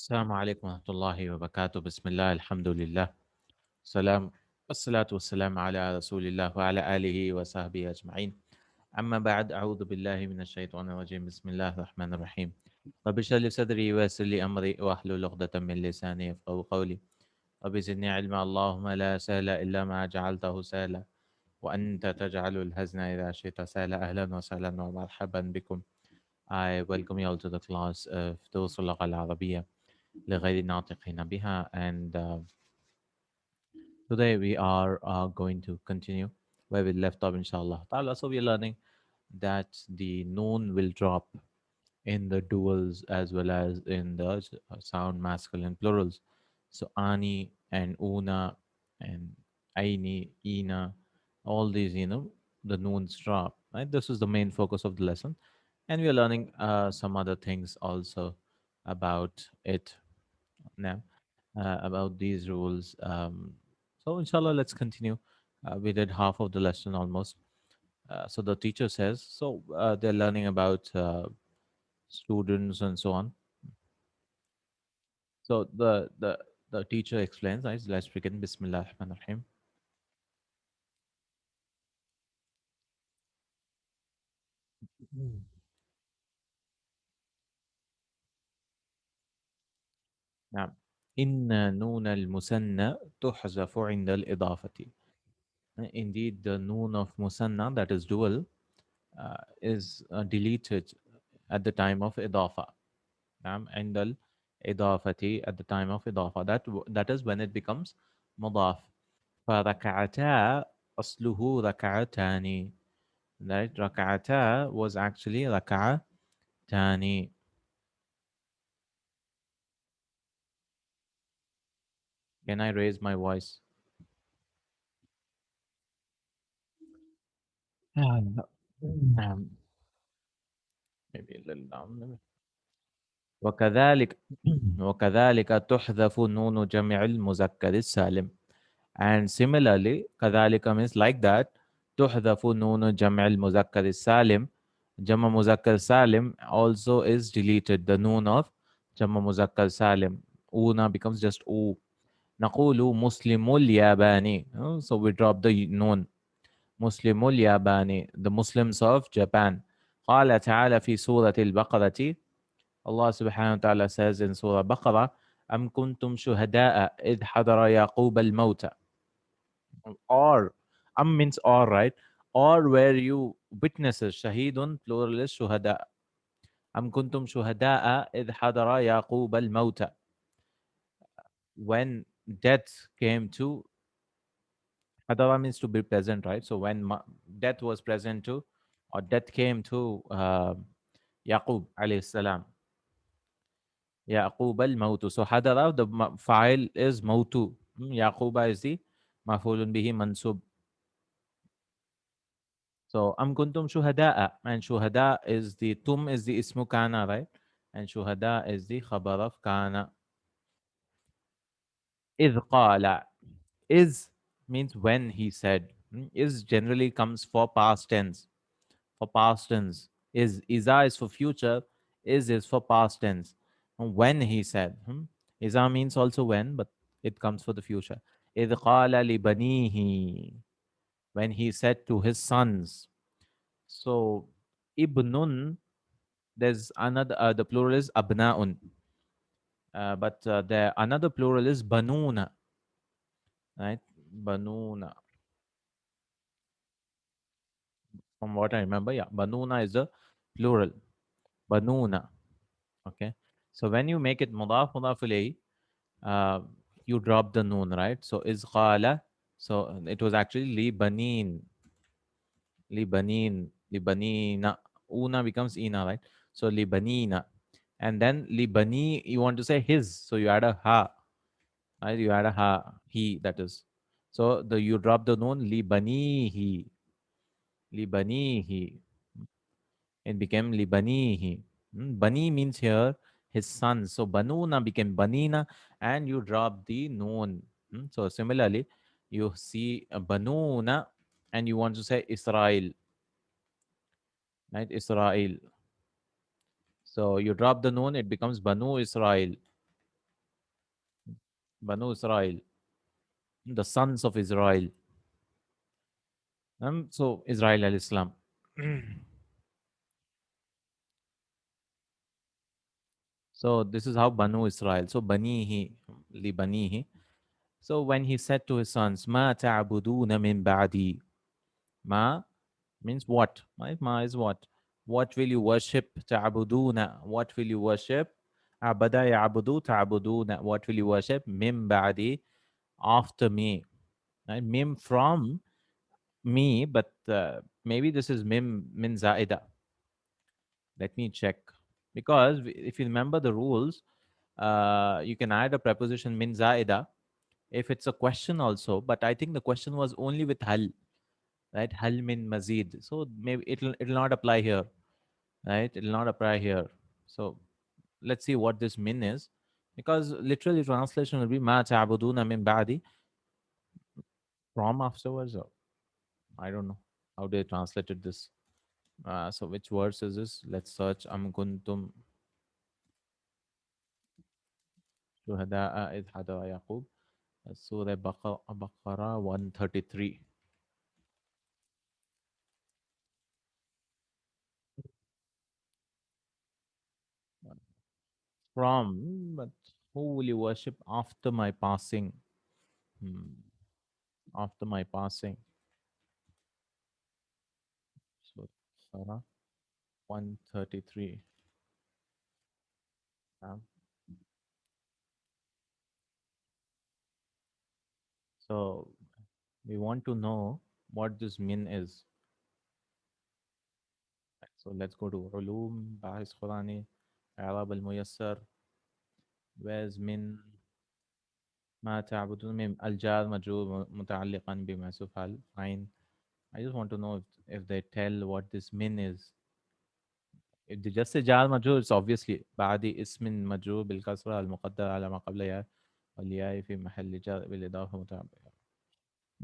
السلام عليكم ورحمة الله وبركاته. بسم الله الحمد لله. سلام والصلاة والسلام على رسول الله وعلى آله وصحبه أجمعين. أما بعد، أعوذ بالله من الشيطان الرجيم. بسم الله الرحمن الرحيم. رب اشرح لي صدري ويسر لي أمري واحلل عقدة من لساني يفقهوا قولي. رب زدني علما. اللهم لا سهل إلا ما جعلته سهلا وأنت تجعل الحزن إذا شئت سهلا. أهلا وسهلا ومرحبا بكم. I welcome you all to the class of دروس اللغة العربية لغير الناطقين بها, and today we are going to continue where we left off, inshallah ta'ala. So we are learning that the noon will drop in the duals as well as in the sound masculine plurals. So ani and una and aini, ina, all these, the noons drop, right? This is the main focus of the lesson, and we are learning some other things also about it now, about these rules. So, inshallah, let's continue. We did half of the lesson almost. So, the teacher says, so they're learning about students and so on. So, the teacher explains, right? Let's begin. Bismillah ar-Rahman ar-Rahim. نعم. إن نون المثنى تحذف عند الإضافة. Indeed, the noon of musanna, that is dual, is deleted at the time of idafa. عند الإضافة, at the time of إضافة, that is when it becomes مضاف. فركعتا أصله ركعتان. Right? ركعتا was actually ركعتان. Can I raise my voice? Um, maybe a little down. وكذلك وكذلك تحذف نون جمع المذكر السالم. And similarly, كذلك means like that. تحذف نون جمع المذكر السالم. جمع مذكر سالم also is deleted. The noon of جمع مذكر سالم. Una becomes just U. نقول مسلم الياباني. So we drop the noon. مسلم الياباني. The Muslims of Japan. قال تعالى في سورة البقرة. Allah subhanahu wa ta'ala says in Surah Baqarah, أم كنتم شهداء إذ حضر يعقوب الموت. Or, means or, right? Or were you witnesses? Shahidun, plural is shuhada. Am kuntum shuhada'a idh hadara Yaqub al-mauta. When death came to, hadara means to be present, right? So when death was present to, or death came to Yaqub alayhi salam. Yaqub al-mautu. So hadara, the file is mautu. Yaquba is the mafulun bihi mansub. So am kuntum shuhada'a, and shuhada is the tum is the ismu kana, right? And shuhada is the khabar of kana. Idh qala. Is means when he said. Is generally comes for past tense. For past tense. Iza is for future. Is for past tense. When he said. Iza means also when, but it comes for the future. Idh qala li banihi. When he said to his sons. So ibnun, there's another, the plural is abnaun, but the another plural is banuna, right? Banuna, from what I remember, yeah, banuna is the plural. Banuna. Okay, so when you make it mudaf ilayhi, uh, you drop the noon, right? So is qala, so it was actually li banin, li banina. Una becomes ina, right? So li banina, and then li bani, you want to say his, so you add a ha. Right? You add a ha, he, that is. So the you drop the noon, li banihi, li banihi. It became li banihi. Bani means here his son. So banuna became banina, and you drop the noon. So similarly, you see a banuna, and you want to say Israel, right? Israel. So you drop the noon, it becomes banu Israel. Banu Israel, the sons of Israel. So Israel al Islam. So this is how Banu Israel. So Banihi, li Banihi. So when he said to his sons, Ma ta'buduna min ba'di. Ma means what? Right? Ma is what? What will you worship? Ta'buduna. What will you worship? Abada ya'budu ta'buduna. What will you worship? Min ba'di. After me. Right? Mim from me, but maybe this is mim min za'ida. Let me check. Because if you remember the rules, you can add a preposition min za'ida if it's a question also, but I think the question was only with hal, right? Hal min mazid. So maybe it'll not apply here, right? It'll not apply here. So let's see what this min is. Because literally translation will be ma ta'buduna min ba'di, from afterwards. Or I don't know how they translated this. So which verse is this? Let's search. Am kuntum shuhada'a idh hadara Yaqub. Surah Baqarah 133. From, but who will you worship after my passing? Hmm. After my passing. So Sarah 133. Yeah. So we want to know what this min is. So let's go to Ulum, Bahis Qurani, Arab al Muyassar. Where's min? ما تعبدون من الجار مجرور متعلقا بمحذوف حال. Fine. I just want to know if they tell what this min is. If they just say jar majrur, it's obviously بعد اسم مجرور بالكسرة المقدر على ما قبل ياء والياء في محل جر بالإضافة متعلقة.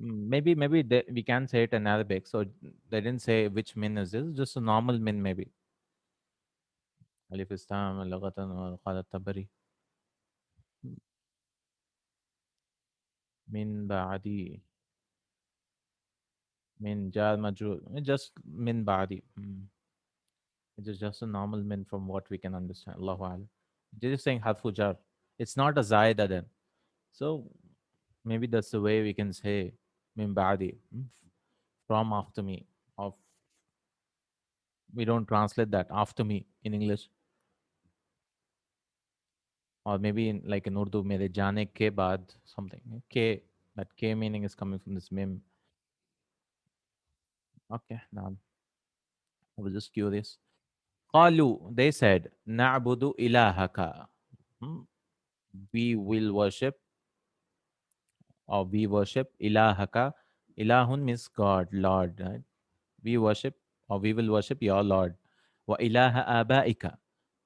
Maybe we can say it in Arabic. So they didn't say which min is this, just a normal min maybe. ألف استعمل لغة وقال الطبري من بعدي من جار مجرور just min بعدي. It is just a normal min from what we can understand. Allahu Alam. They're just saying harfu jar. It's not a zaida then. So maybe that's the way we can say min ba'di, from after me. Of we don't translate that after me in English, or maybe in like in Urdu, mere jane ke baad something. K, that K meaning is coming from this mim. Okay, now I was just curious. Qalu, they said, na'budu ilahaka. Hmm, we will worship, or we worship ilahaka. Ilahun means God, Lord, right? We worship, or we will worship your Lord. Wa ilaha abaika,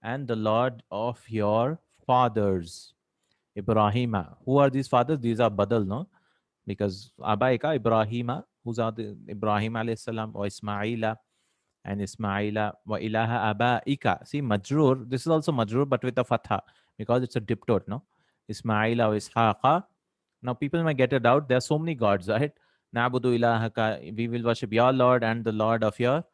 and the Lord of your fathers. Ibrahima. Who are these fathers? These are Badal, no? Because Abaika, Ibrahima, who's are the Ibrahim alayhi salam, or Ismaila, and Ismaila, wa ilaha abaika. See, Majrur, this is also Majrur, but with a fatha, because it's a diptot, no? Ismaila or Ishaqa. Now, people might get it out. There are so many gods, right? Nabudu ilahaka, we will worship your Lord and the Lord of your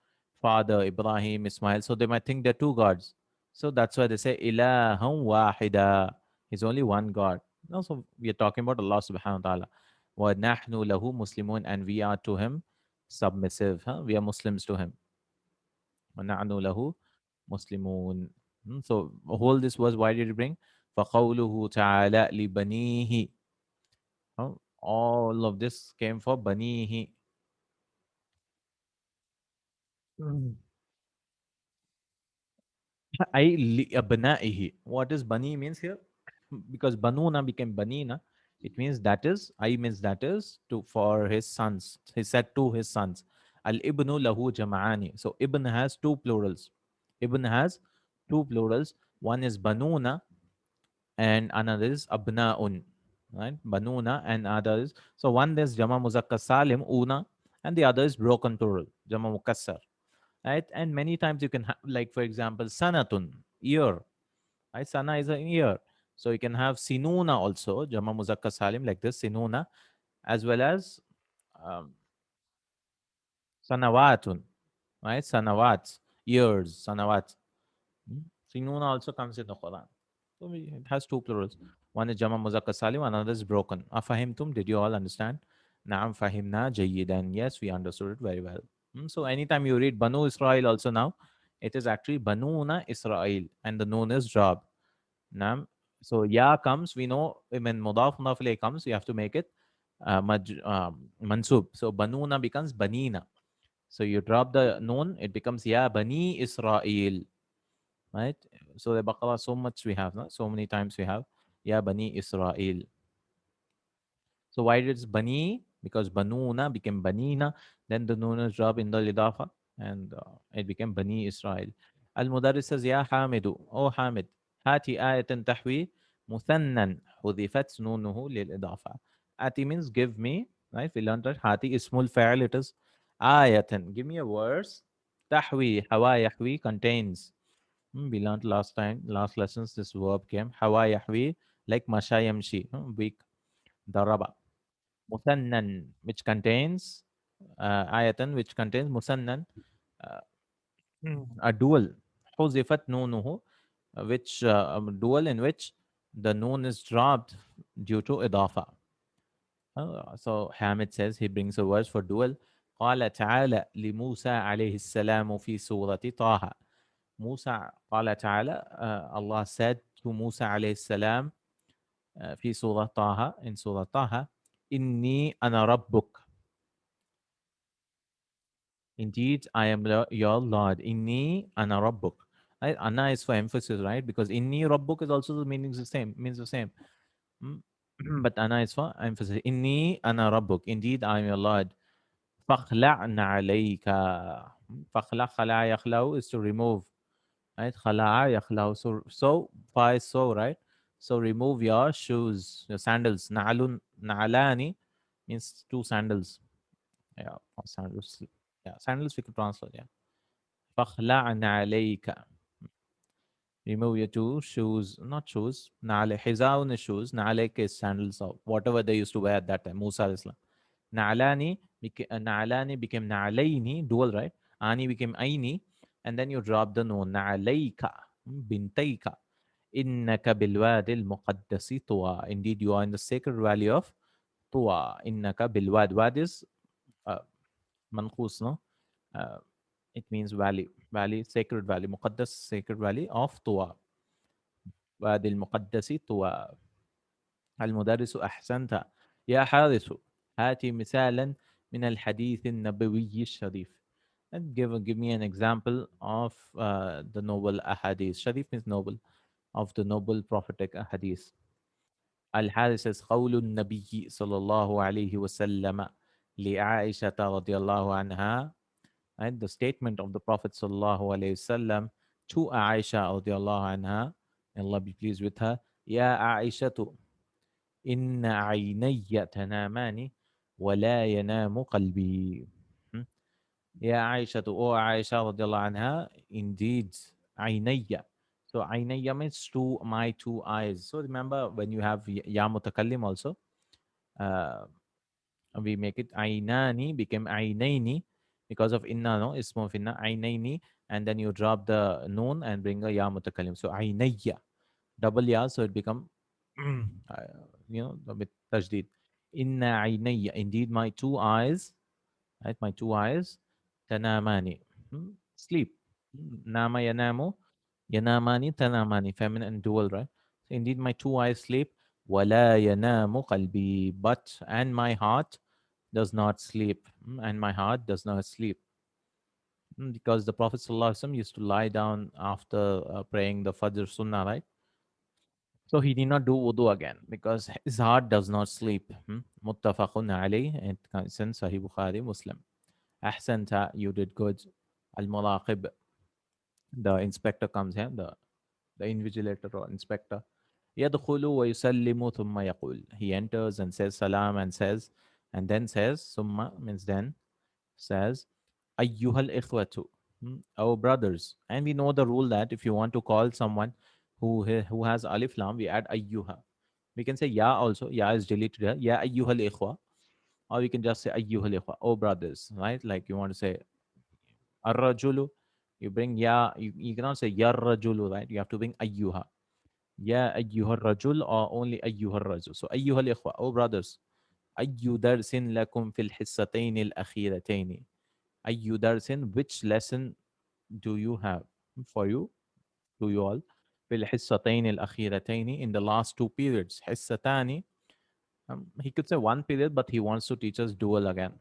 father, Ibrahim, Ismail. So they might think there are two gods. So that's why they say ilahum wahida. He's only one God. No, so we are talking about Allah subhanahu wa ta'ala. Wa nahnu lahu muslimun, and we are to him submissive. Huh? We are Muslims to him. Wa nahnu lahu muslimun. So whole this was, why did he bring? فَقَوْلُهُ تَعَالَى لِبَنِيهِ. All of this came for Banihi. Mm. I li abna'ihi. What does Bani means here? Because Banuna became Banina. It means that is, I means that is to for his sons. He said to his sons. Al ibnu lahu jama'ani. So Ibn has two plurals. Ibn has two plurals. One is Banuna and another is Abna'un. Right? Banuna and other is, so one is Jama Muzakkar Salim, Una, and the other is broken plural, Jama Mukassar. Right? And many times you can have, like for example, sanatun, year. Right? Sana is an year. So you can have sinuna also, Jama Muzakkar Salim, like this, sinuna, as well as um, sanawatun, right? Sanawat, years, sanawat. Mm. Sinuna also comes in the Quran. So it has two plurals. One is Jama Muzakkar Salim, another is broken. Afahimtum, did you all understand? Naam fahimna jayyidan. Yes, we understood it very well. So anytime you read Banu Israel also now, it is actually Banuna Israel and the noon is job. Naam. So ya comes, we know when mudaf mudaf ilayh comes, you have to make it mansub. So Banuna becomes Banina. So you drop the noon, it becomes Ya Bani Israel, right? So the Baqarah, so much we have, no? So many times we have Ya Bani Israel. So why did it's Bani? Because Banuna became Banina, then the noon is dropped in the Lidafa, and it became Bani Israel. Al-Mudarris says, Ya Hamidu, O Hamid, Hati ayatan tahwi muthannan hudifat nunuhu lil idafa. Ati means give me, right? We learned that Hati ismul fa'il, it is ayatan. Give me a verse. Tahwi, hawa yahwi, contains. We learned last time, last lessons, this verb came. Hawa yahwi, like masha yamshi, weak, daraba. Musannan, which contains ayatan, which contains musannan, uh, a dual. Huzifat nunuhu, which dual in which the noon is dropped due to idafa. So Hamid says he brings a verse for dual. قال تعالى لموسى عليه السلام في سورة طه. Musa قال تعالى, Allah said to Musa عليه السلام في سورة طه, in Surah طه, إني أنا ربك. Indeed, I am your Lord. Inni ana rabbuk. Right? Anna is for emphasis, right? Because inni rabbuk is also the meaning the same, means the same. Mm. But ana is for emphasis. Inni ana rabbuk. Indeed, I am your Lord. Fakhla'na alayka. Fakhla' khala' yakhlau is to remove. Right? Khala'a yakhlau. So fa so, right? So remove your shoes, your sandals. Na'alun, na'alani means two sandals. Yeah, sandals. Yeah, sandals we could translate. Yeah. فَخْلَعْنَ عَلَيْكَ. Remove your two shoes, not shoes. Na'ale, hizaun is shoes. Na'alek is sandals or whatever they used to wear at that time. Musa alayhi salam. Na'alani became na'alayni, dual, right? Ani became aini. And then you drop the noon. Na'alayka, bintayka. Innaka bilwadi al-muqaddasi tuwa. Indeed, you are in the sacred valley of Tuwa. Innaka bilwad. Wad is uh, manqus, no? Uh, it means valley, valley, sacred valley, muqaddas, sacred valley of Tuwa. وادي المقدس طوى. المدرس أحسنت يا حارث. هاتي مثالا من الحديث النبوي الشريف. And give me an example of the noble ahadith. Sharif means noble, of the noble prophetic ahadith. Al-Harith says, قول النبي صلى الله عليه وسلم لعائشة رضي الله عنها. And the statement of the Prophet sallallahu alaihi wasallam to Aisha radiallahu anha, may Allah be pleased with her, Ya Aishatu, inna aynayya tanamani wa la yanamu qalbi. Ya Aishatu, O Aisha radiallahu anha, indeed, aynayya. So aynayya means two, my two eyes. So remember when you have ya mutakallim also, uh, we make it ainani became ainaini because of inna, no, ismu of inna, ainaini, and then you drop the noon and bring a ya mutakallim. So ainayya, double ya, so it become uh, with tajdeed. Inna ainayya, indeed my two eyes, right? My two eyes, tanamani, sleep. Nama yanamu, yanamani, tanamani, feminine and dual, right? So indeed my two eyes sleep. Wala yanamu qalbi, but and my heart does not sleep, and my heart does not sleep. Because the Prophet ﷺ used to lie down after praying the Fajr Sunnah, right? So he did not do wudu again because his heart does not sleep. Muttafaqun alayh, it comes in Sahih Bukhari, Muslim. Ahsanta, you did good. Al-Mulaqib, the inspector comes here, the invigilator or inspector. يدخل ويسلم ثم يقول. He enters and says salam and says, and then says, summa means then, says, Ayyuhal ikhwatu, our brothers. And we know the rule that if you want to call someone who has alif lam, we add ayyuha. We can say ya also. Ya is deleted here. Ya ayyuhal ikhwa. Or we can just say ayyuhal ikhwa. Oh brothers, right? Like you want to say ar-rajulu. You bring ya. You cannot say ya rajulu, right? You have to bring ayyuha. Ya ayyuhar rajul or only ayyuhar rajul. So ayyuhal ikhwa. Oh brothers. Ayyu darsin lakum fil hissatayn al-akhiratayn. Ayyu darsin. Which lesson do you have for you? To you all. Fil hissatayn al-akhiratayn. In the last two periods. Hissatani. He could say one period, but he wants to teach us dual again.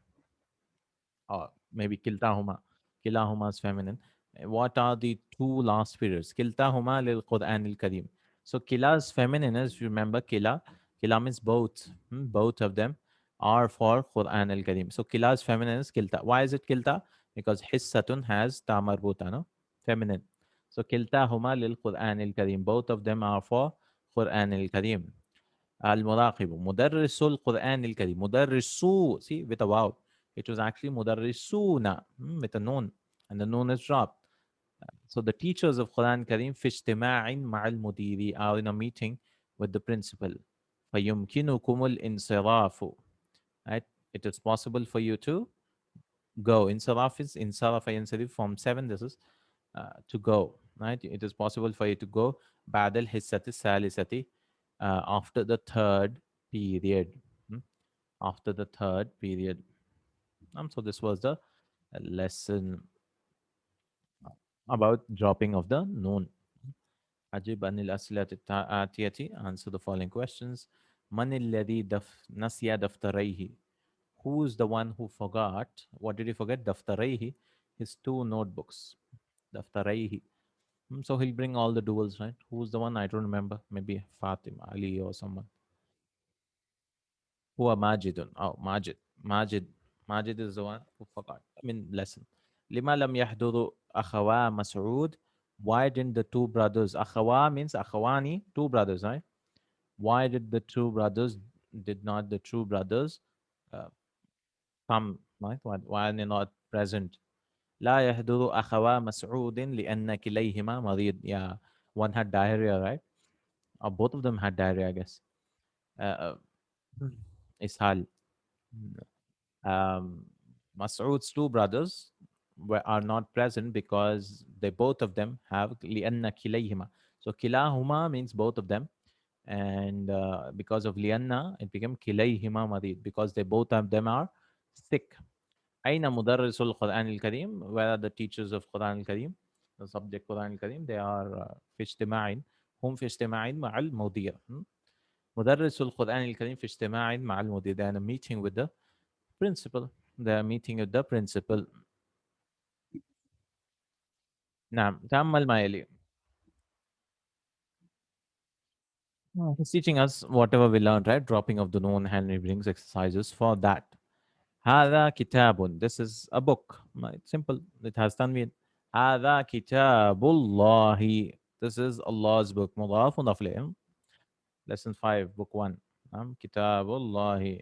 Or maybe kiltahuma. Kilahuma is feminine. What are the two last periods? Kiltahuma lil Quran al Kareem. So kila is feminine, as you remember. Kila. Kila means both. Both of them are for Quran al Kareem. So kila is feminine is kilta. Why is it kilta? Because hissatun has ta marbuta, no? Feminine. So kiltahuma lil Quran al Kareem. Both of them are for Quran al Kareem. المراقب مدرس القرآن الكريم مدرسو see with a wow it was actually مدرسون with a noon and the noon is dropped so the teachers of Quran Kareem في اجتماع مع المدير are in a meeting with the principal فيمكنكم الانصراف right it is possible for you to go انصراف is انصرف ينصرف from 7 this is to go right it is possible for you to go بعد الحصة الثالثة after the third period. hmm, After the third period. So this was the lesson about dropping of the noon. أجب عن الأسئلة الآتية. Answer the following questions. من الذي نسي دفتريه? Who's the one who forgot? What did he forget? دفتريه. His two notebooks. دفتريه. So he'll bring all the duels, right? Who's the one? I don't remember. Maybe Fatima, Ali, or someone. هو ماجد ماجد ماجد is the one who forgot I mean lesson لما لم يحضر أخوا مسعود why didn't the two brothers أخوا means أخواني two brothers right why did not the two brothers uh, come right why are they not present لا يحضر أخوا مسعود لأن كليهما مريض yeah one had diarrhea right or both of them had diarrhea I guess uh, uh, إسهال um, Mas'ud's two brothers are not present because they both of them have lianna kilayhima. So kilahuma means both of them, and because of lianna, it became kilayhima marid because they both of them are sick. Aina mudarrisul Quran al-Karim? Where are the teachers of Quran al-Karim? The subject Quran al-Karim. They are في اجتماع هم في اجتماع مع المدير. مدرس القرآن الكريم في اجتماع مع المدير. They are in a meeting with the principal. They are meeting with the principal. نعم تأمل ما يلي. He's teaching us whatever we learned, right? Dropping of the known Henry brings exercises for that. هذا كتاب. This is a book. It's simple. It has tanween. هذا كتاب الله. This is Allah's book. مضاف مضاف إليه. Lesson 5, book 1. كتاب الله.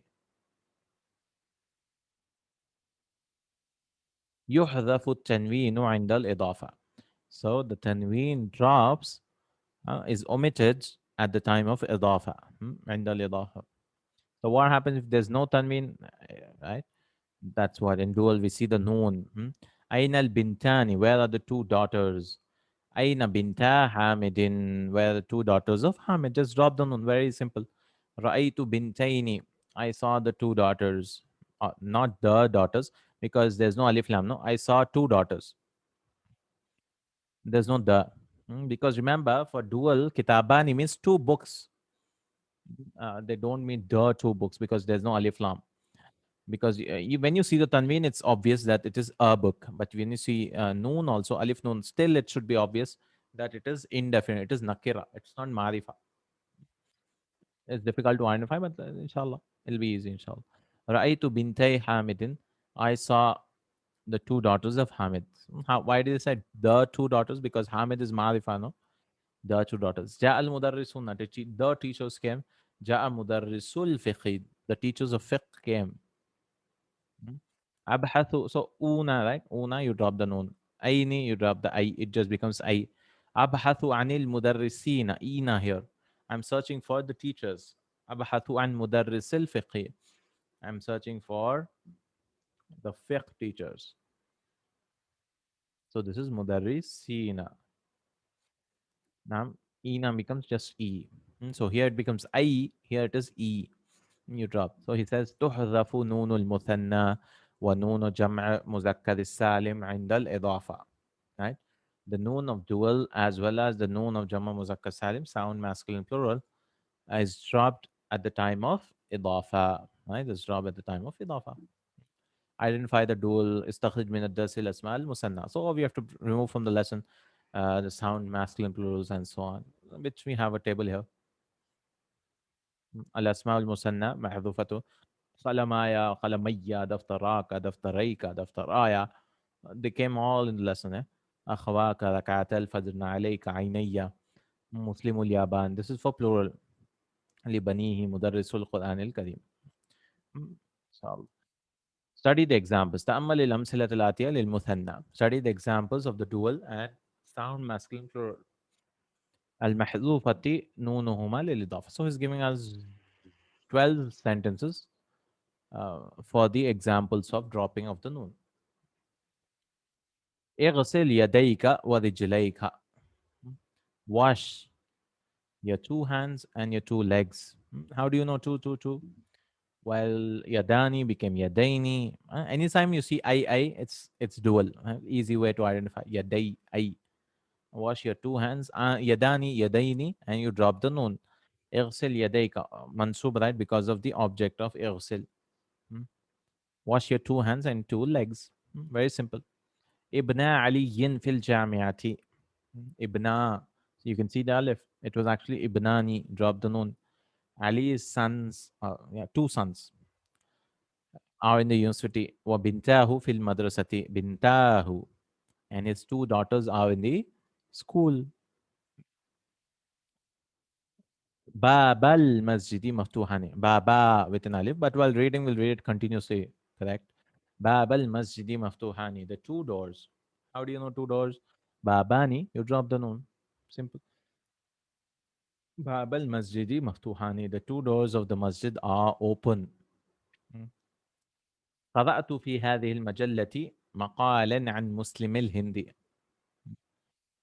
يحذف التنوين عند الإضافة. So the tanween drops is omitted at the time of إضافة. عند الإضافة. So what happens if there's no tanween, right? That's what in dual we see the noon. أين البنتان? Where are the two daughters? أين بنتا حامد? Where are the two daughters of Hamid? Just drop the noon. Very simple. رأيت بنتين. I saw the two daughters. Not the daughters because there's no alif lam. No, I saw two daughters. There's no the. Because remember, for dual, kitabani means two books. They don't mean the two books because there's no alif lam. Because when you see the tanween, it's obvious that it is a book. But when you see noon also, alif noon, still it should be obvious that it is indefinite. It is nakira. It's not marifa. It's difficult to identify, but inshallah, it'll be easy, inshallah. Ra'aytu bintay Hamidin. I saw the two daughters of Hamid. Why did they say the two daughters? Because Hamid is marifa, no? The two daughters. Ja al mudarrisuna. The teachers came. Ja mudarrisul fiqh. The teachers of fiqh came. Mm. Abhathu. So una, right? Una, you drop the noon. Aini, you drop the I. It just becomes I. أبحث عن المدرسين. إينا here. I'm searching for the teachers. أبحث عن مدرس الفقه. I'm searching for the fiqh teachers. So this is مدرسين. Now Ina becomes just E. So here it becomes I, here it is E. You drop. So he says تحذف نون المثنى ونون جمع مذكر السالم عند الإضافة. Right? The noon of dual as well as the noon of Jama Muzakkar Salim, sound masculine plural, is dropped at the time of إضافة. Right? It's dropped at the time of إضافة. Identify the dual استخرج من الدرس الأسماء المثنى. So we have to remove from the lesson the sound masculine plurals and so on, which we have a table here. الأسماء المثنى محذوفة قلمايا قلميا دفتراك دفتريك دفترايا. They came all in the lesson. أخواك ركعتا الفجر عليك عيني مسلم اليابان. This is for plural. لبنيه مدرس القرآن الكريم. So study the examples. تأمل الأمثلة الآتية للمثنى. Study the examples of the dual and sound masculine plural. المحذوفة نونهما للإضافة. So he's giving us 12 sentences for the examples of dropping of the noon. اغسل يديك ورجليك. Wash your two hands and your two legs. How do you know two, two, two? Well, yadani became yadaini. Anytime you see I, it's dual. Easy way to identify. Yadai, I. Wash your two hands. Yadani, yadaini, and you drop the noon. اغسل يديك mansub, right? Because of the object of اغسل. Wash your two hands and two legs. Very simple. ابن علي في الجامعة. ابن. So you can see the alif. It was actually ibnani. Drop the noon. Ali's sons, two sons are in the university. وبنتاه في المدرسة. بنتاه. And his two daughters are in the school. باب المسجد مفتوحان. بابا with an alif, but while reading, we'll read it continuously. Correct? باب المسجد مفتوحان. The two doors. How do you know two doors? باباني, you drop the noon. Simple. باب المسجد مفتوحان. The two doors of the masjid are open. قرأت في هذه المجلة مقالا عن مسلم الهندي.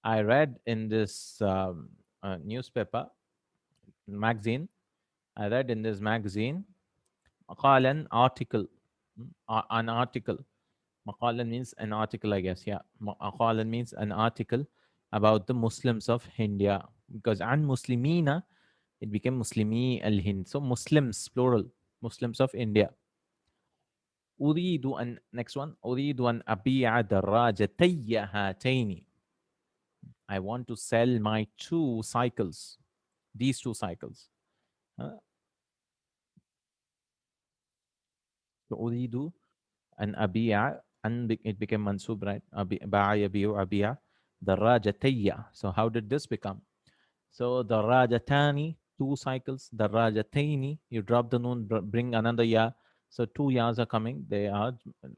I read in this newspaper magazine. I read in this magazine مقالا article. An article. مقالا means an article, I guess. Yeah. مقالا means an article about the Muslims of India. Because عن مسلمين, it became مسلمي الهند. So Muslims, plural. Muslims of India. أريد أن next one أريد أن أبيع دراجتي هاتين. I want to sell my two cycles, these two cycles. So أريد أن أبيع, and it became mansub, right? باع يبيع أبيع دراجتي. So how did this become? So درajatani, two cycles. درajataini, you drop the noon, bring another ya. So two yas are coming. They are,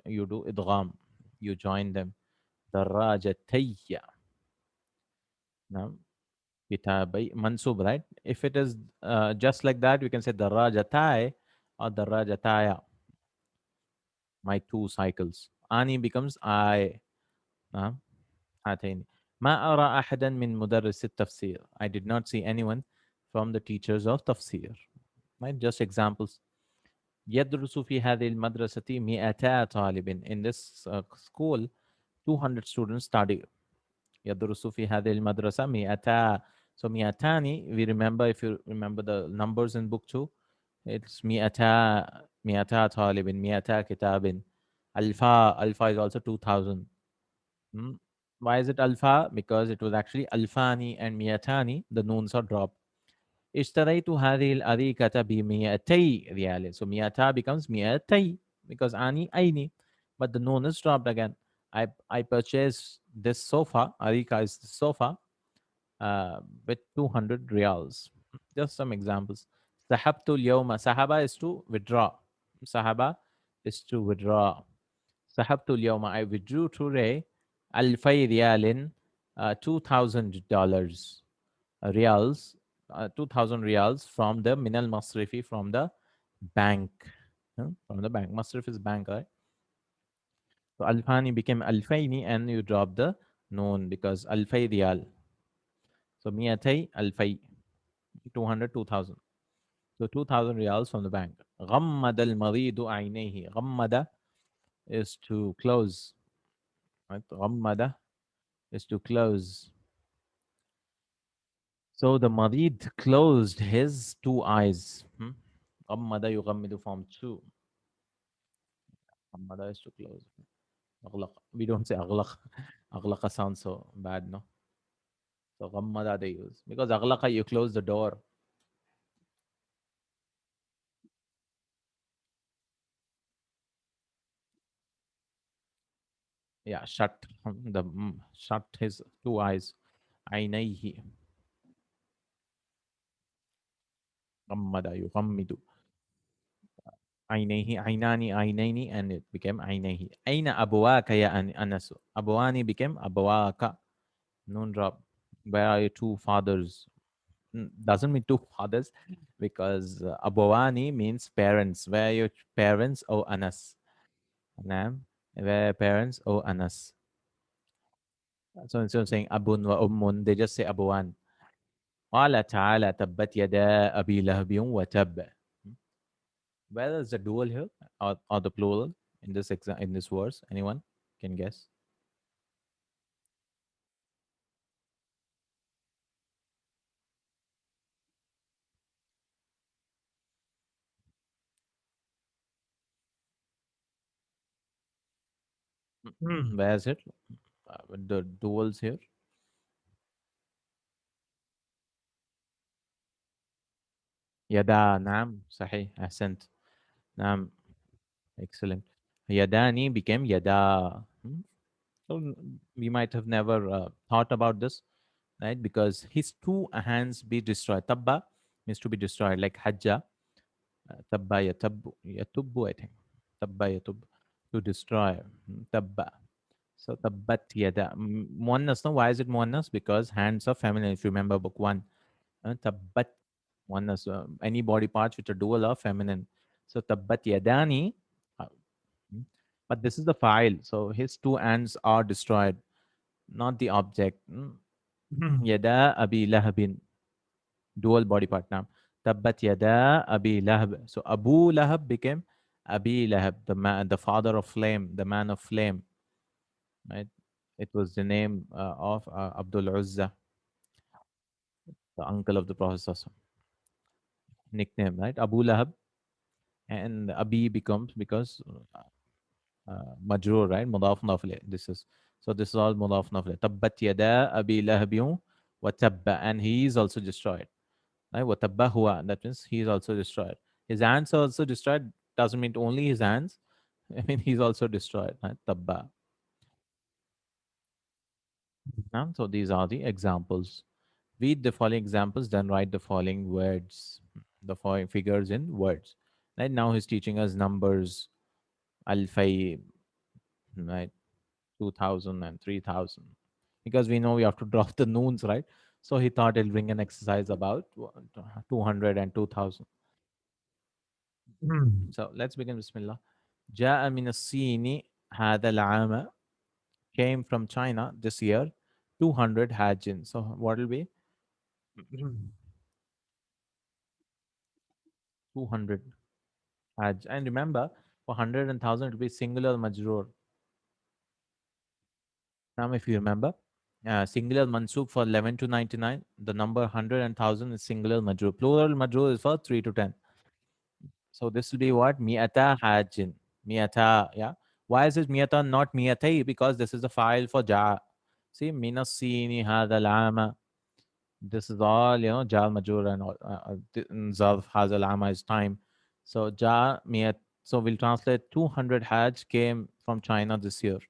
you do idgham. You join them. درajatي. Now, kitabai, mansub, right? If it is just like that, we can say darajatai or darajataya. My two cycles. Ani becomes I. هاتين. ما أرى أحدا من مدرس التفسير. I did not see anyone from the teachers of tafsir. Right? Just examples. يدرس في هذه المدرسة 200 طالب. In this school, 200 students study. يدرس في هذه المدرسة 200. So 200, we remember, if you remember the numbers in book 2, it's 200 طالب, 200 كتاب. Alpha is also 2000. Why is it alpha? Because it was actually alfani and miyatani. The noons are dropped. اشتريت هذه الأريكة ب200 ريال. So مئتا becomes 200 because ani aini. But the noon is dropped again. I purchased this sofa. Arika is the sofa with 200 riyals. Just some examples. سحبت اليوم. Sahaba is to withdraw. Sahaba is to withdraw. سحبت اليوم. I withdrew today. ألفي ريال $2,000 riyals, 2,000 riyals from the Minal Masrifi, from the bank. From the bank. Masrif is bank, right? So Alfani became Alfaini, and you drop the noon because Alfay riyal. So Miyatay Alfay, 200, 2,000. So 2,000 riyals from the bank. غمد المريض عينيه. غمد is to close. Right? غمد is to close. So the marid closed his two eyes. غمد يغمد from two. غمد is to close. أغلق. We don't say أغلق. أغلق sounds so bad, no? So غمد they use. Because أغلق, you close the door. Yeah, shut. Shut his two eyes. عينيه. غمد يغمد. عينيه. عيناني عينيني, and it became عينيه. أين أبواك يا أنس. أبواني became أبواك. Noon drop. Where are your two fathers? Doesn't mean two fathers, because abawani means parents. Where are your parents? Oh, Anas. Naam. Where are parents? Oh, Anas. So instead of saying abun wa ummun, they just say abawan. قال تعالى تبت يدا أبي لهب وتب. Where is the dual here, or the plural in this in this verse? Anyone can guess? Where is it? With the duals here. يدا. نعم صحيح. أحسنت. نعم. Excellent. Yadani became yada. So we might have never thought about this, right? Because his two hands be destroyed. Tabba means to be destroyed, like hajja. Tabba yatabbu. Yatubbu, I think. Tabba yatub. To destroy. Tabba. So tabbat yada. Muannas, no? Why is it muannas? Because hands are feminine. If you remember book one. Tabbat. Muannas. Any body parts which are dual are feminine. So tabbat yadani. uh, But this is the file. So his two hands are destroyed, not the object. Yada abi lahabin. Dual body part now. Tabbat yada abi lahab. So Abu Lahab became Abi Lahab, the man, the father of flame, the man of flame. Right? It was the name of Abdul Uzza, the uncle of the Prophet. Nickname, right? Abu Lahab, and Abi becomes because majrur, right? Mudaf mudaf ilayh. This is, so this is all mudaf mudaf ilayh. Tabbat yada abi lahabin wa tabba, and he is also destroyed. Right? Wa tabba huwa, that means he is also destroyed. His hands are also destroyed. Doesn't mean only his hands. I mean he's also destroyed. Right? Tabba. So these are the examples. Read the following examples, then write the following words, the following figures in words. Right now he's teaching us numbers, alfay, right? 2,000 and 3,000, because we know we have to drop the noons, right? So he thought he'll bring an exercise about 200 and 2,000. So let's begin. Bismillah. جاء من الصين هذا العام, came from China this year 200 hajjin. So what will be 200 hajj? And remember, for 100 and 1,000 it will be singular majroor. Now if you remember, singular mansub for 11 to 99, the number 100 and 1,000 is singular majroor. Plural majroor is for 3 to 10. So this will be what? Mi'ata hajjin. Mi'ata, yeah. Why is it mi'ata, not mi'atai? Because this is the file for ja. See, minas sini hadha lama. This is all, ja majur and all. Zarf hadha lama is time. So ja mi'at. So we'll translate 200 hajj came from China this year.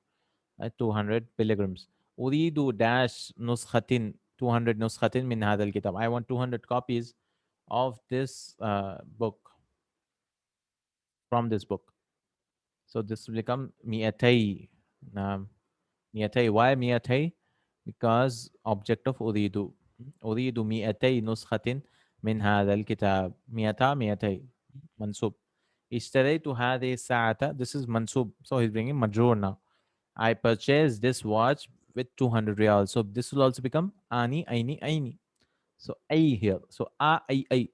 200 pilgrims. Uridu dash nuskhatin. 200 nuskhatin min hadha al-kitab. I want 200 copies of this book, from this book. So this will become mi'atay. Um, Mi'atay. Why mi'atay? because object of أريد. أريد 200 نسخة من هذا الكتاب. 200 200 منصوب. اشتريت هذه الساعة. This is منصوب. So he's bringing مجرور now. I purchased this watch with 200 riyals. So this will also become ani, aini, aini. So I here. So I.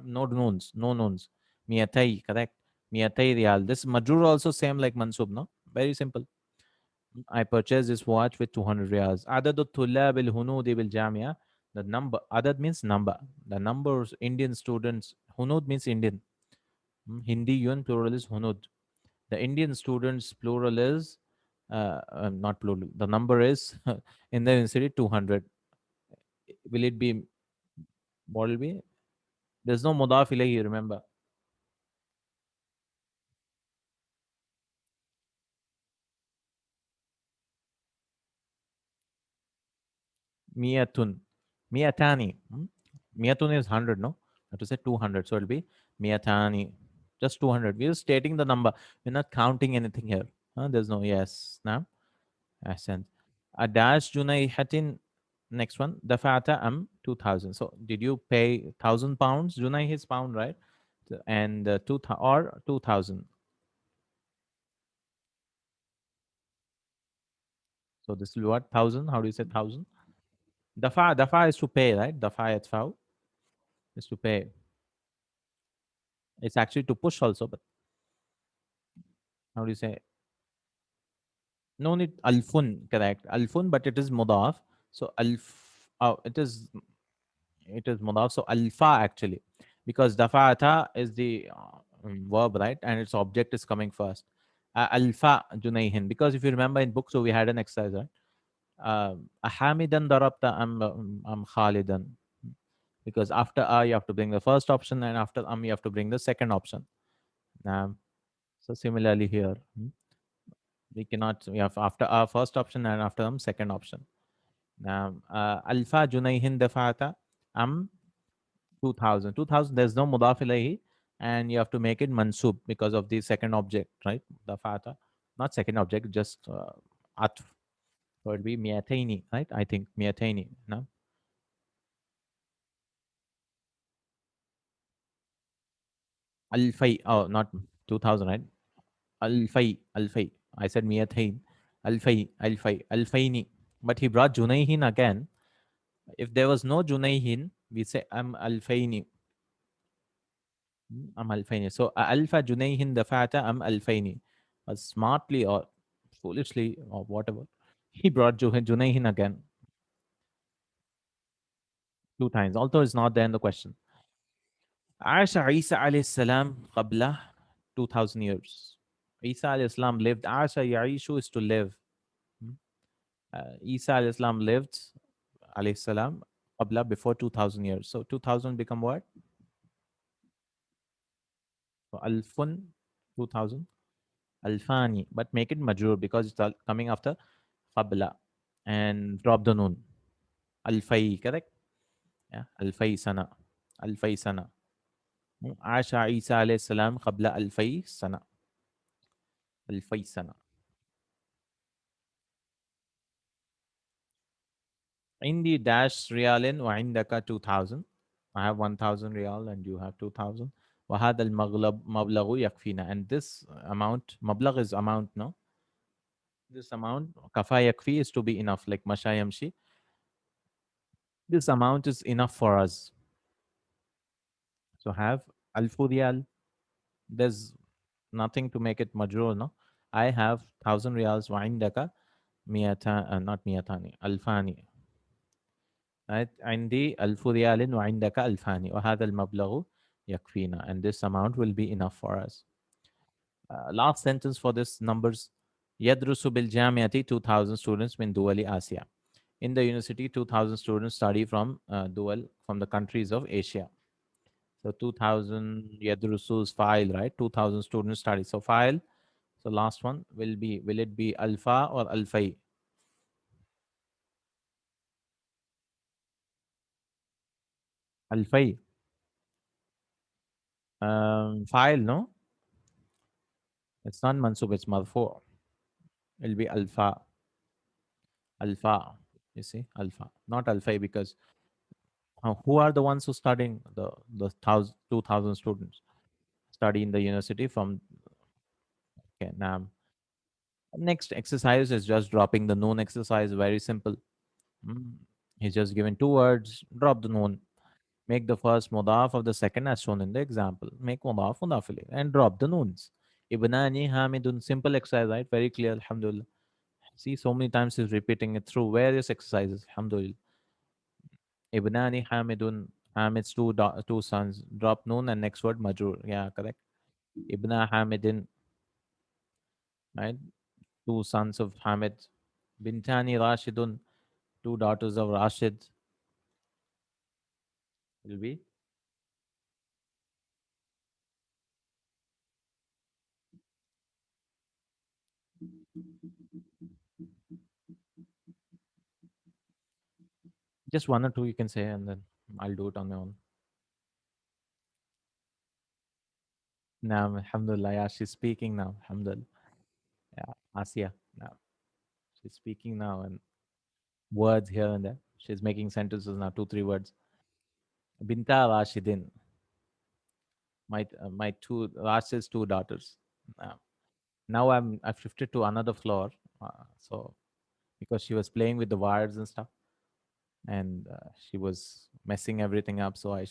No nouns. No nouns. Miatai, correct. Miatai riyal. This majrur also same like mansub, no? Very simple. I purchased this watch with 200 riyals. Adad الطلاب الهنود بالجامعة. The number. Adad means number. The numbers Indian students. Hunud means Indian. Hindi yun plural is hunud. The Indian students plural is not plural. The number is in the university 200. Will it be what will be? There's no mudaf ilayhi, remember. Miyatun. Miyatani. Miyatun is 100, no? I have to say 200. So it'll be Miyatani. Just 200. We're stating the number. We're not counting anything here. There's no yes. Now, accent. A dash junayhatin. Next one. Dafata am 2000. So did you pay 1,000 pounds? Junay is pound, right? And or 2,000. So this will be what? 1,000. How do you say 1,000? Dafa is to pay, right? Dafa yatfa'u is to pay. It's actually to push also, but how do you say? No need alfun, correct. Alfun, but it is mudaf. So it is mudaf. So alfa actually. Because dafa'ata is the verb, right? And its object is coming first. Alfa junayhin. Because if you remember in book, so we had an exercise, right? Ahamidan darabta am khalidan. Because after you have to bring the first option, and after you have to bring the second option. So similarly here, we cannot, we have after our first option and after second option. Alfa junayhin dafata am 2000. 2000, there's no mudaf ilayhi, and you have to make it mansub because of the second object, right? Dafata, not second object, just atf. So it'll be miataini, right? I think miataini. No? Alfai, oh, not 2000, right? Alfai. I said miatain. Alfaini. But he brought junayhin again. If there was no junayhin, we say am alfaini. Am alfaini. So alfa junayhin dafata am alfaini. Smartly or foolishly or whatever, he brought junayhin again 2 times. Although it's not there in the question. Aisha Isa alayhi salam qabla 2000 years. Isa alayhi salam lived. Aisha Yaishu is to live. Hmm? Isa alayhi salam lived alayhi salam qabla before 2000 years. So 2000 become what? So alfun 2000. Alfani, but make it majrur because it's coming after qabla and drop the noon. Alfai, correct? Yeah, alfai sana. Alfai sana. Asha Isa alayhi salam qabla alfai sana. Alfai sana. Indi dash riyalin wa indaka 2000. I have 1000 riyal and you have 2000. وهذا المبلغ يكفينا, and this amount, مبلغ is amount, no? This amount, kafa yakfi is to be enough, like masha yamshi. This amount is enough for us. So have alfu riyal. There's nothing to make it majrur, no? I have 1,000 riyals wa indaka not miyatani, alfani. Right? عندي ألف ريال وعندك ألفان وهذا المبلغ يكفينا, and this amount will be enough for us. Last sentence for this numbers. يدرس بالجامعة 2000 students من دول آسيا. In the university, 2000 students study from from the countries of Asia. So 2000 يدرسوا is file, right? 2000 students study. So file. So last one will it be alpha or alfai? Alfai. File, no? It's not mansub, it's marfu. It'll be alpha. Alpha. You see, alpha, not alpha, because who are the ones who studying the 2,000 students study in the university from. Okay, now next exercise is just dropping the noon exercise. Very simple. Mm. He's just given two words. Drop the noon. Make the first mudaf of the second as shown in the example. Make mudaf mudaf and drop the noons. Ibnani Hamidun. Simple exercise, right? Very clear. Alhamdulillah. See, so many times he's repeating it through various exercises. Alhamdulillah. Ibnani Hamidun. Hamid's two sons. Drop noon and next word majrur. Yeah, correct. Ibna Hamidin. Right? Two sons of Hamid. Bintani Rashidun. Two daughters of Rashid. Will be. Just one or two you can say, and then I'll do it on my own. Now, Alhamdulillah, yeah, she's speaking now. Alhamdulillah. Yeah, Asia. Now she's speaking now, and words here and there. She's making sentences now, two, three words. Binta Rashidin, my two Rashid's two daughters. Now I've shifted to another floor, so because she was playing with the wires and stuff, and she was messing everything up. So I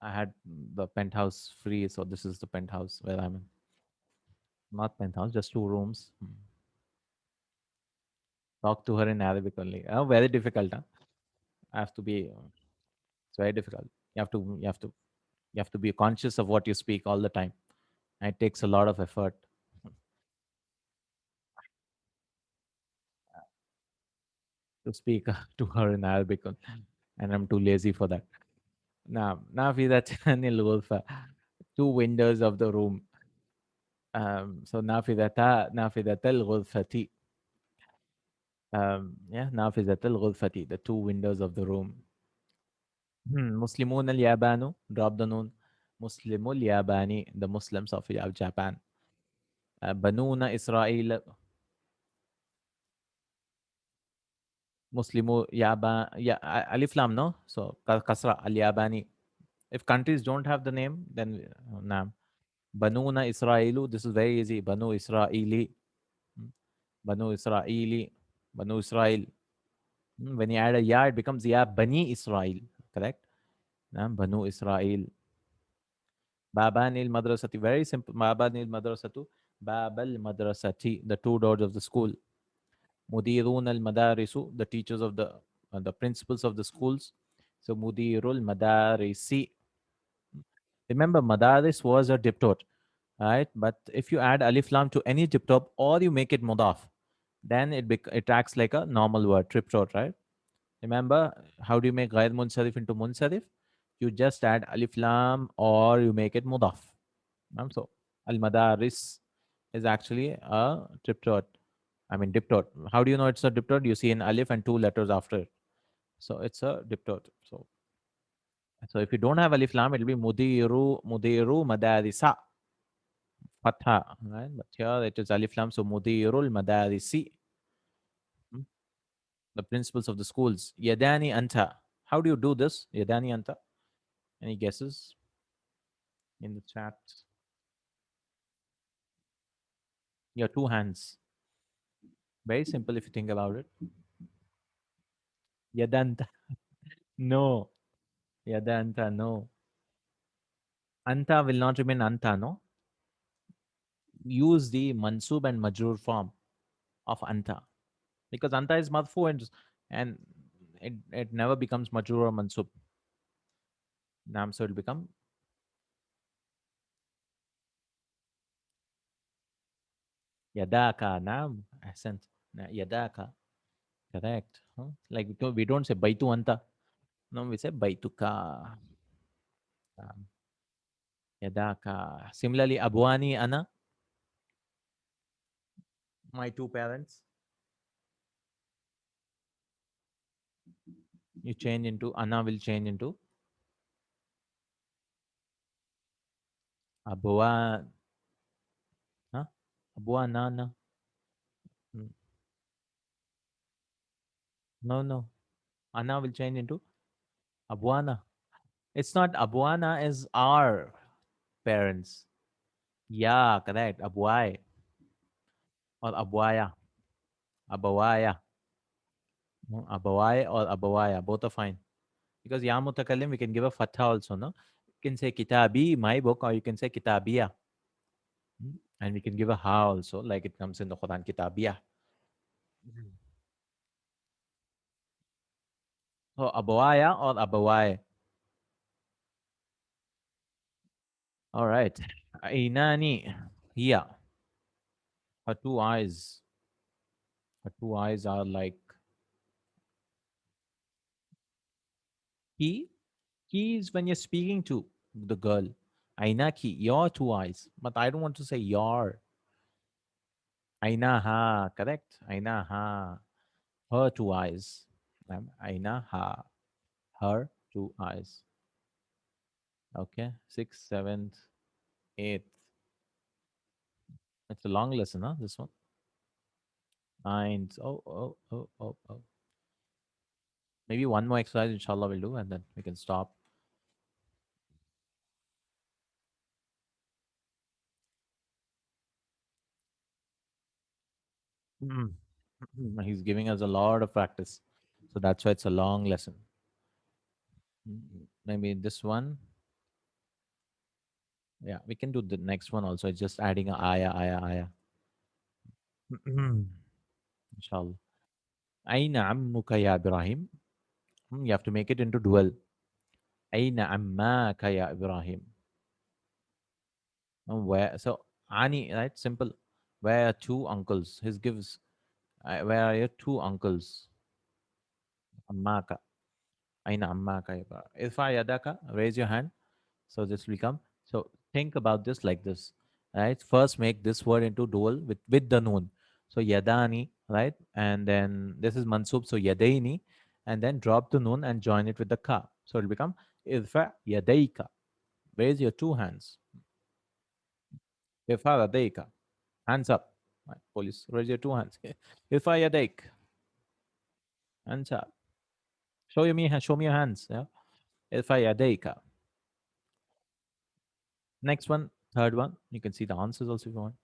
I had the penthouse free, so this is the penthouse where I'm in. Not penthouse, just two rooms. Talk to her in Arabic only. Very difficult. Huh? I have to be. It's very difficult. You have to. You have to. You have to be conscious of what you speak all the time. And it takes a lot of effort to speak to her in Arabic, and I'm too lazy for that. Now, Nafidatani al two windows of the room. So nafidatal ghurfati. Yeah, nafidatal ghurfati, the two windows of the room. Muslimun al-Yabanu, drop the noon. Muslimul Yabani, the Muslims of Japan. Banuna Israel, Muslimu Yaba, yeah, Alif Lam, no? So Kasra al Yabani. If countries don't have the name, then Nam. Banuna Israelu, this is very easy. Banu Israeli, mm, Banu Israeli, Banu Israel. When you add a ya, it becomes ya Bani Israel, correct? Nam Banu Israel. Babanil Madrasati, very simple. Babanil Madrasatu, Babal Madrasati, the two doors of the school. Mudirun al Madarisu, the teachers of the principals of the schools. So Mudirul Madarisi. Remember, Madaris was a diptot, right? But if you add Alif Lam to any diptot or you make it Mudaf, then it acts like a normal word, triptot, right? Remember, how do you make Ghair Munsarif into Munsarif? You just add Alif Lam or you make it Mudaf. So Al Madaris is actually a triptot. I mean diptot. How do you know it's a diptot? You see an alif and two letters after it. So it's a diptot. So if you don't have alif lam, it'll be mudiru madarisa fatha. Right? But here it is alif lam, so mudirul madarisi. Hmm? The principles of the schools. Yadani anta. How do you do this? Yadani anta. Any guesses in the chat? Your two hands. Very simple if you think about it. Yadanta. No. Yadanta. No. Anta will not remain anta. No. Use the mansub and majrur form of anta, because anta is marfu and it never becomes majrur or mansub. Nam, so it'll become yadaka. Nam, ahsant. Yadaka, correct. Huh? Like we don't say baitu anta. No, we say baituka. Yadaka. Similarly, abwani ana, my two parents. You change into ana, will change into abwa. Huh? Abwa nana. No, no. Ana will change into Abuana. It's not Abuana is our parents. Yeah, correct. Abuai or Abuaya. Abawaya. Abawai or Abawaya. Both are fine. Because Ya Mutakallim, we can give a fatha also, no? You can say Kitabi, my book, or you can say Kitabiya. And we can give a ha also, like it comes in the Quran, Kitabiya. Mhm. So Abawaya or Abawai. All right. Ainani. Yeah. Her two eyes. Her two eyes are like he. He is when you're speaking to the girl. Ainaki, your two eyes. But I don't want to say your. Ainaha, correct? Ainaha. Her two eyes. Ainaha. Her two eyes. Okay. Sixth, seventh, eighth. It's a long lesson, huh? This one. Ninth. Oh. Maybe one more exercise, inshallah, we'll do, and then we can stop. Mm. He's giving us a lot of practice. So that's why it's a long lesson. Maybe this one. Yeah, we can do the next one also. It's just adding a ayah. Inshallah. Aina ammuka ya Ibrahim. You have to make it into dual. Aina ammaka ya Ibrahim. Where so Ani, right? Simple. Where are two uncles? His gives. Where are your two uncles? Ammaka. Aina ammaka ya Ibrahim. Irfa yadaka. Raise your hand. So this will come. So think about this like this, right? First, make this word into dual with the noon. So yadani, right? And then this is mansub, so yadaini, and then drop the noon and join it with the ka. So it'll become irfa yadaika. Raise your two hands. Irfa yadaika. Hands up. Right, police, raise your two hands. Irfa yadaik. Hands up. Show me your hands. Yeah. Irfa yadaika. Next one, third one. You can see the answers also if you want.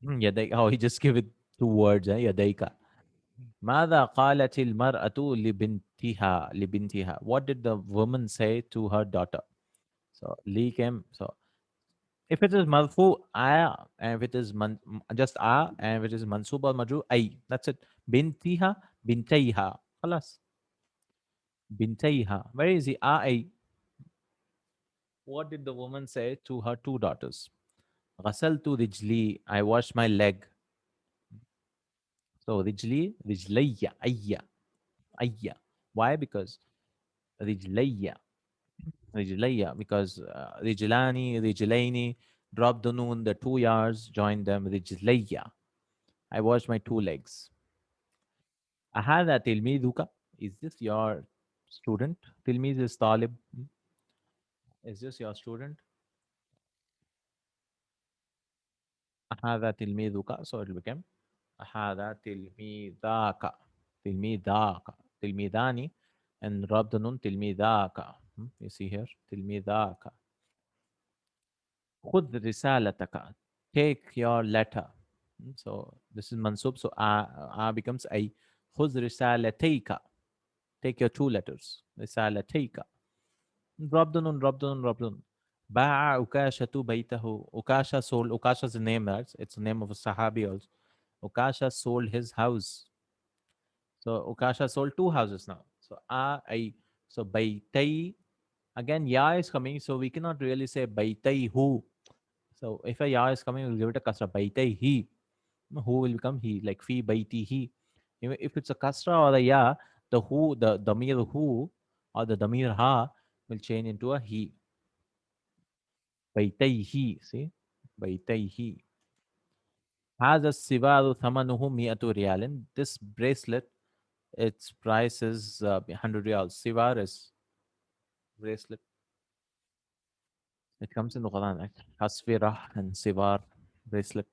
يديك. Oh, he just give it two words. يديك. ماذا قالت المرأة لبنتها. What did the woman say to her daughter? So li came. So if it is marfu, aya, and if it is just a, and if it is mansub or majru, ay. That's it. Bintiha, bintayha. Khalas. Bintayha. Where is the a, ay? What did the woman say to her two daughters? غسلت رجلي. I washed my leg. So رجلي رجلي أي. Ayya. Why? Because Rijlayya. Rijlayya. Because Rijlani, Rijlaini, drop the noon, the 2 yards, join them. Rijlayya. I washed my two legs. Ahada tilmiduka. Is this your student? Tilmid is talib. Is this your student? Ahada tilmiduka. So it will become Ahada tilmidaka. Tilmidaka. Tilmidani. And drop the noon. Tilmidaka. You see here? Tilmidaka. خذ رسالتك. Take your letter. So this is mansub. So a becomes a. خذ رسالتيك. Take your two letters. رسالتيك. Drop the nun, drop the nun, drop the nun. باع أكاشة بيته. Ukasha sold. Ukasha is a name, right? It's the name of a Sahabi also. Ukasha sold his house. So Ukasha sold two houses now. So I. So baytai. Again, ya is coming. So we cannot really say baytai who. So if a ya is coming, we'll give it a kasra. Baitai he. Who will become he, like fi baiti he. If it's a kasra or a ya, the who, the damir who or the damir ha will change into a he. Baitai he. See? Baitai he. هذا السبار ثمنه 100 ريال. This bracelet, its price is 100 riyals. Sivar is bracelet. It comes in the Quran, right? Hasfira and Sivar bracelet.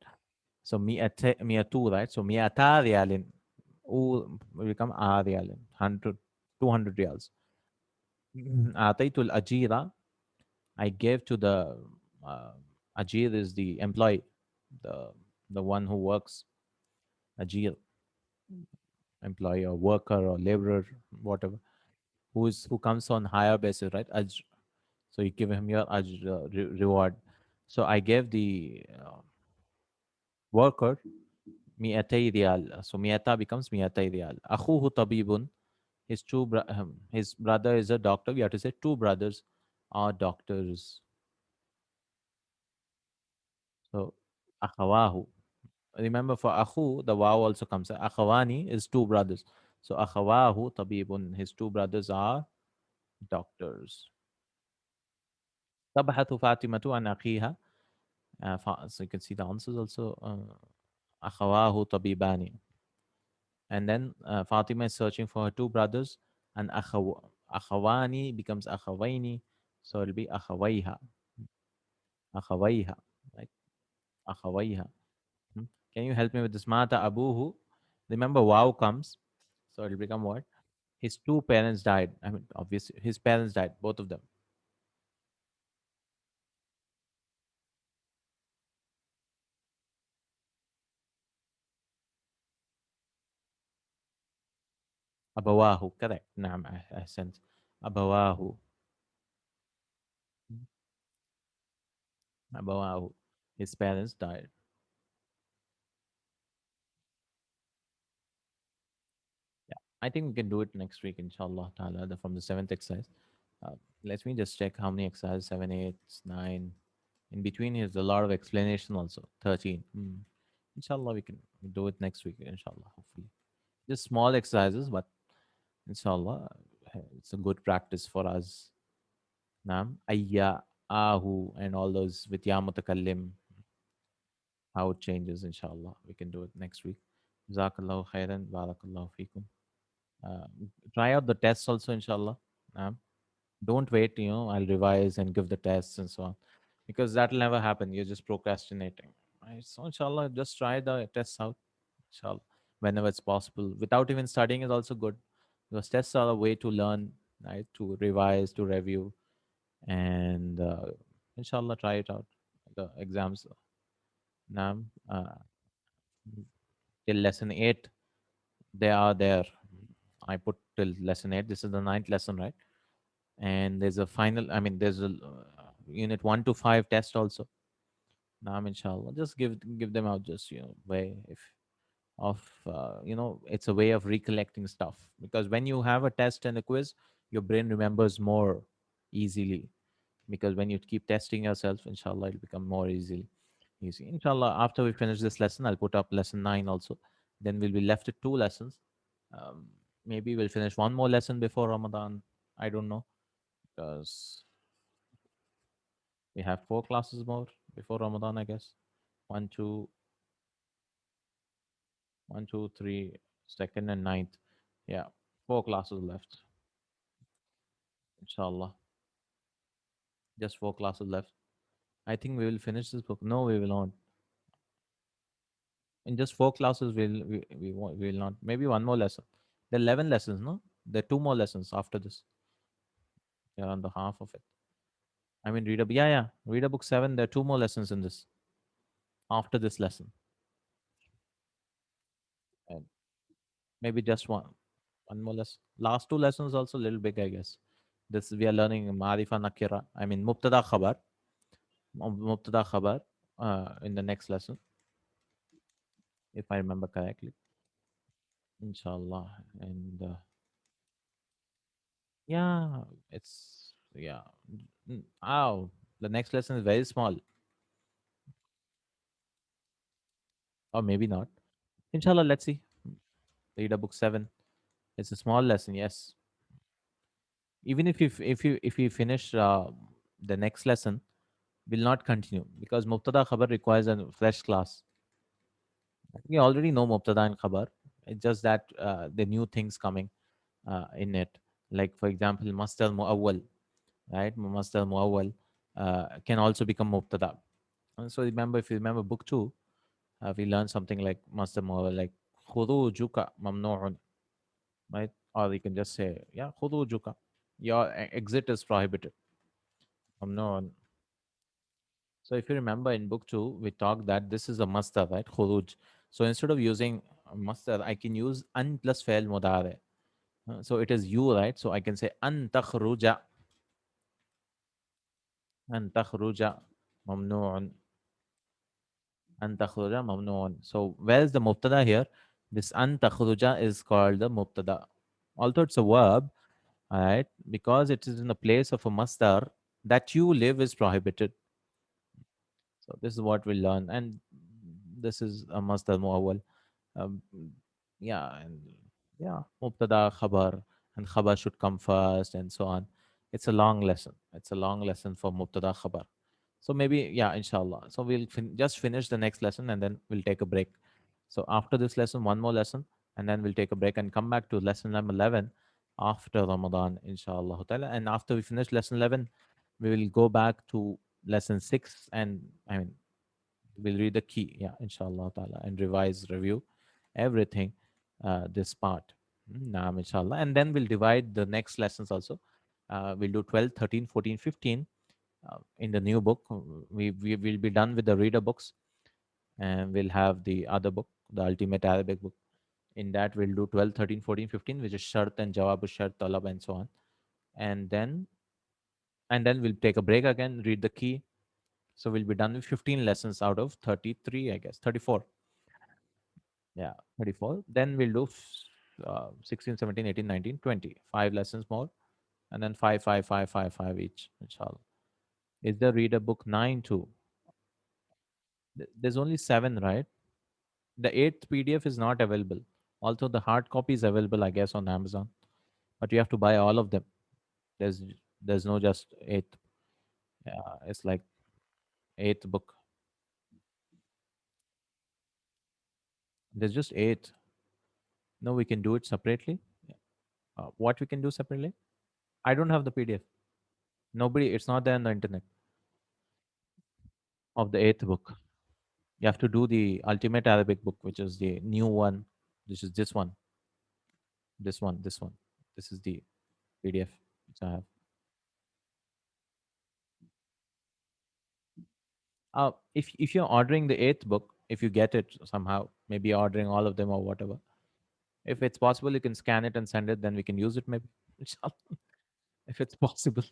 So 100 2, right? So 100 ريال. will become ريال 100 200 riyals. أعطيت الأجير. I gave to the uh, Ajir is the employee, the the one who works. Ajir, employee or worker or laborer, whatever, who comes on higher basis, right? Ajr. So you give him your ajr, reward. So I gave the worker مئتي ريال. So مئتا becomes مئتي ريال. أخوه طبيب. His brother is a doctor. We have to say two brothers are doctors. So أخواه. Remember for akhu, the waw also comes. Akhawani is two brothers. So akhawahu tabibun. His two brothers are doctors. تبحث فاطمة عن أخيها. So you can see the answers also. أخواه طبيبان. And then Fatima is searching for her two brothers. And akhawani becomes akhawaini. So it'll be akhawaiha. Akhawaiha. Right? Akhawaiha. Hmm? Can you help me with this? Mata abuhu. Remember, wow comes. So it'll become what? His two parents died. I mean, obviously, his parents died, both of them. Abawahu, correct. Naam, ahsant. Abawahu. Abawahu. His parents died. Yeah, I think we can do it next week, inshallah ta'ala, from the seventh exercise. Let me just check how many exercises: seven, eight, nine. In between, here's a lot of explanation also. 13. Inshallah, we can do it next week, inshallah, hopefully. Just small exercises, but inshallah, it's a good practice for us. Naam, ayya, ahu, and all those with ya mutakallim, how it changes, inshallah. We can do it next week. Jazakallahu khairan, barakallahu feekum. Uh, Try out the tests also, inshallah. Naam. Don't wait, I'll revise and give the tests and so on. Because that'll never happen. You're just procrastinating. Right? So, inshallah, just try the tests out, inshallah, whenever it's possible. Without even studying is also good. Because tests are a way to learn, right? To revise, to review, and inshallah try it out. The exams now till lesson 8 they are there. I put till lesson 8. This is the ninth lesson, right? And there's a final, I mean, there's a unit 1 to 5 test also. Now inshallah just give them out, just way if of it's a way of recollecting stuff, because when you have a test and a quiz, your brain remembers more easily, because when you keep testing yourself, inshallah it'll become more easy. Inshallah, after we finish this lesson, I'll put up lesson 9 also. Then we'll be left with 2 lessons. um, Maybe we'll finish one more lesson before Ramadan. I don't know, because we have 4 classes more before Ramadan, I guess. One, two, one, two, three, second and ninth. Yeah, 4 classes left. Inshallah, just 4 classes left. I think we will finish this book. No, we will not. In just 4 classes, we will not. Maybe one more lesson. There are 11 lessons, no? There are 2 more lessons after this. They're on the half of it. I mean, read a yeah, yeah. Read a book 7. There are 2 more lessons in this after this lesson, and maybe just one more lesson. Last 2 lessons also a little big, I guess. This we are learning Marifa Nakira. I mean, Mubtada Khabar, Mubtada Khabar, in the next lesson, if I remember correctly, inshallah. And yeah, it's yeah. Oh, the next lesson is very small, or maybe not. Inshallah, let's see. Read a book 7. It's a small lesson, yes. Even if you finish the next lesson, will not continue, because Mubtada Khabar requires a fresh class. We already know Mubtada and Khabar. It's just that the new things coming in it. Like for example, Masdar Muawwal, right? Masdar Muawwal can also become Mubtada. And so remember, if you remember book 2, we learned something like Masdar Muawwal, like خروجك ممنوع, right? Or you can just say, yeah, خروجك. Your exit is prohibited. ممنوع. So if you remember in book two, we talked that this is a masdar, right? Khuruj. So instead of using masdar, I can use an plus fa'il mudare. So it is you, right? So I can say an takhruja, an takhruja, mamnu'un, an takhruja, mamnu'un. So where is the mubtada here? This an takhruja is called the mubtada. Although it's a verb, all right, because it is in the place of a masdar, that you live is prohibited. So this is what we learn, and this is a masdar muawwal. Um, yeah, and yeah, mubtada, khabar, and khabar should come first, and so on. It's a long lesson. It's a long lesson for mubtada, khabar. So maybe, yeah, inshallah. So we'll just finish the next lesson, and then we'll take a break. So after this lesson, one more lesson, and then we'll take a break and come back to lesson number 11 after Ramadan, inshallah ta'ala. And after we finish lesson 11, we will go back to lesson 6, and I mean, we'll read the key, yeah, inshallah ta'ala, and revise, review everything, this part. Naam, inshallah. And then we'll divide the next lessons also. We'll do 12, 13, 14, 15 in the new book. We will be done with the reader books, and we'll have the other book, the Ultimate Arabic book. In that, we'll do 12, 13, 14, 15, which is Shart and Jawab Shart, Talab, and so on. And then we'll take a break again, read the key. So we'll be done with 15 lessons out of 33, I guess, 34. Yeah, 34. Then we'll do 16, 17, 18, 19, 20. 5 lessons more. And then 5, 5, 5, 5, 5 each, inshallah. Is the reader book 9 too? There's only 7, right? The 8th PDF is not available. Also, the hard copy is available, I guess, on Amazon. But you have to buy all of them. There's there's no just 8th. Yeah, it's like 8th book. There's just 8th. No, we can do it separately. What we can do separately? I don't have the PDF. Nobody, it's not there on the internet of the 8th book. You have to do the Ultimate Arabic book, which is the new one. This is this one, this one, this one. This is the PDF which I have. If you're ordering the 8th book, if you get it somehow, maybe ordering all of them or whatever. If it's possible, you can scan it and send it. Then we can use it maybe. Inshallah. If it's possible.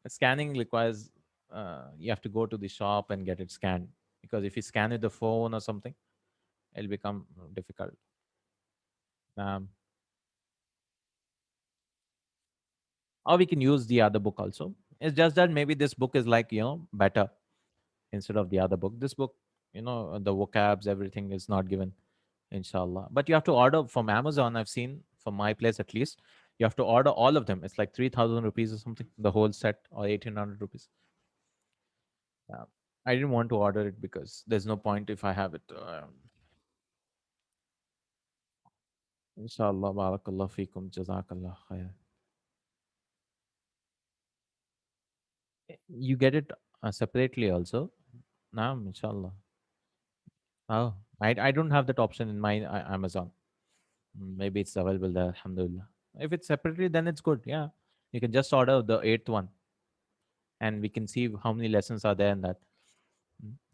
Scanning requires you have to go to the shop and get it scanned, because if you scan with the phone or something, it'll become difficult. Um, or we can use the other book also. It's just that maybe this book is like, better instead of the other book. This book, the vocabs, everything is not given, inshallah. But you have to order from Amazon. I've seen from my place at least. You have to order all of them. It's like 3,000 rupees or something, the whole set, or 1,800 rupees. Yeah. I didn't want to order it because there's no point if I have it. Inshallah, barakallah fikum, jazakallah khair. You get it separately also. Naam, inshallah. Oh, I don't have that option in my Amazon. Maybe it's available there, alhamdulillah. If it's separately, then it's good. Yeah. You can just order the 8th one, and we can see how many lessons are there in that.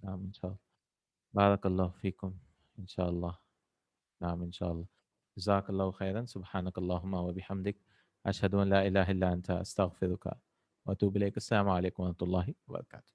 Inshallah. Barakallah fikum. Inshallah. Naam, inshallah. Jazakallahu khairan. Subhanakallahumma wa bihamdik. Ashhadu an la ilaha illa anta astaghfiruka wa atubu ilayk. Assalamu alaikum wa rahmatullahi wa barakatuh.